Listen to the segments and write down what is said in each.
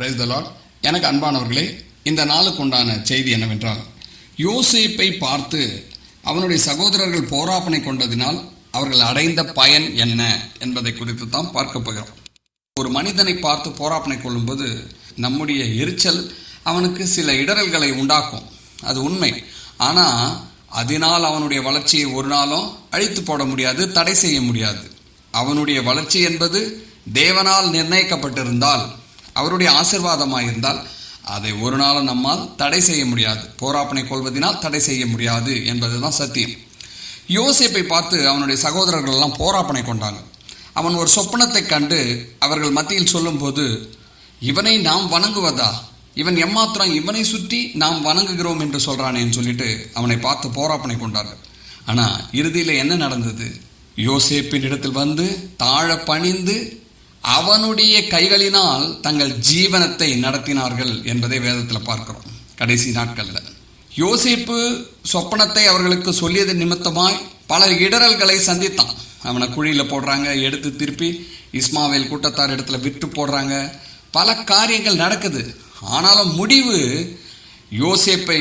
Praise the Lord. எனக்கு அன்பானவர்களே, இந்த நாளுக்கு உண்டான செய்தி என்னவென்றால், யோசேப்பை பார்த்து அவனுடைய சகோதரர்கள் போராப்பனை கொண்டதினால் அவர்கள் அடைந்த பயன் என்ன என்பதை குறித்து தான் பார்க்க போகிறோம். ஒரு மனிதனை பார்த்து போராப்பனை கொள்ளும்போது நம்முடைய எரிச்சல் அவனுக்கு சில இடரல்களை உண்டாக்கும், அது உண்மை. ஆனால் அதனால் அவனுடைய வளர்ச்சியை ஒரு நாளும் அழித்து போட முடியாது, தடை செய்ய முடியாது. அவனுடைய வளர்ச்சி என்பது தேவனால் நிர்ணயிக்கப்பட்டிருந்தால், அவருடைய ஆசீர்வாதமாக இருந்தால், அதை ஒரு நாளும் நம்மால் தடை செய்ய முடியாது. போராப்பனை கொள்வதனால் தடை செய்ய முடியாது என்பதுதான் சத்தியம். யோசேப்பை பார்த்து அவனுடைய சகோதரர்கள் எல்லாம் போராப்பனை கொண்டாங்க. அவன் ஒரு சொப்பனத்தை கண்டு அவர்கள் மத்தியில் சொல்லும்போது, இவனை நாம் வணங்குவதா, இவன் எம்மாத்திரம் இவனை சுற்றி நாம் வணங்குகிறோம் என்று சொல்றானேன்னு சொல்லிட்டு அவனை பார்த்து போராப்பனை கொண்டார்கள். ஆனால் இறுதியில் என்ன நடந்தது? யோசேப்பின் இடத்தில் வந்து தாழ பணிந்து அவனுடைய கைகளினால் தங்கள் ஜீவனத்தை நடத்தினார்கள் என்பதை வேதத்தில் பார்க்கிறோம். கடைசி நாட்களில் யோசேப்பு சொப்பனத்தை அவர்களுக்கு சொல்லியது நிமித்தமாய் பல இடரல்களை சந்தித்தான். அவனை குழியில் போடுறாங்க, எடுத்து திருப்பி இஸ்மாவேல் கூட்டத்தார் இடத்துல விட்டு போடுறாங்க, பல காரியங்கள் நடக்குது. ஆனாலும் முடிவு யோசேப்பை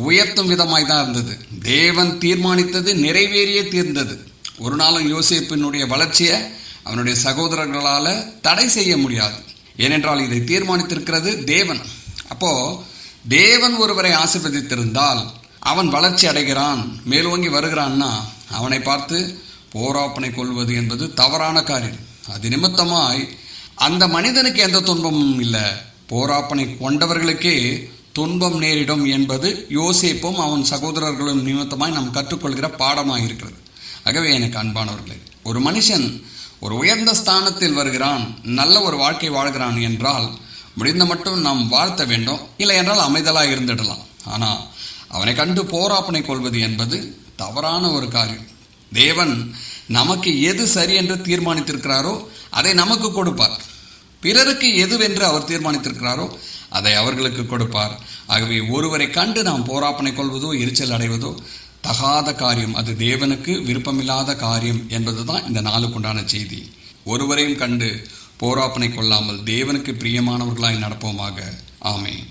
உயர்த்தும் விதமாய் தான் இருந்தது. தேவன் தீர்மானித்தது நிறைவேறியே தீர்ந்தது. ஒரு நாளும் யோசேப்பினுடைய வளர்ச்சியை அவனுடைய சகோதரர்களால் தடை செய்ய முடியாது. ஏனென்றால் இதை தீர்மானித்திருக்கிறது தேவன். அப்போ தேவன் ஒருவரை ஆசீர்வதித்திருந்தால் அவன் வளர்ச்சி அடைகிறான், மேலோங்கி வருகிறான்னா அவனை பார்த்து போராப்பனை கொள்வது என்பது தவறான காரியம். அது நிமித்தமாய் அந்த மனிதனுக்கு எந்த துன்பமும் இல்லை, போராப்பனை கொண்டவர்களுக்கே துன்பம் நேரிடும் என்பது யோசேப்பும் அவன் சகோதரர்களும் நிமித்தமாய் நாம் கற்றுக்கொள்கிற பாடமாக இருக்கிறது. ஆகவே எனக்கு அன்பானவர்களே, ஒரு மனுஷன் ஒரு உயர்ந்த ஸ்தானத்தில் வருகிறான், நல்ல ஒரு வாழ்க்கை வாழ்கிறான் என்றால் முடிந்த மட்டும் நாம் வாழ்த்த வேண்டும், இல்லை என்றால் அமைதலாக இருந்துடலாம். ஆனால் அவனை கண்டு போராப்பனை கொள்வது என்பது தவறான ஒரு காரியம். தேவன் நமக்கு எது சரி என்று தீர்மானித்திருக்கிறாரோ அதை நமக்கு கொடுப்பார். பிறருக்கு எதுவென்று அவர் தீர்மானித்திருக்கிறாரோ அதை அவர்களுக்கு கொடுப்பார். ஆகவே ஒருவரை கண்டு நாம் போராப்பனை கொள்வதோ எரிச்சல் அடைவதோ தகாத காரியம், அது தேவனுக்கு விருப்பமில்லாத காரியம் என்பதுதான் இந்த நாளுக்குண்டான செய்தி. ஒருவரையும் கண்டு போராப்பனை கொள்ளாமல் தேவனுக்கு பிரியமானவர்களாய் நடப்போமாக. ஆமென்.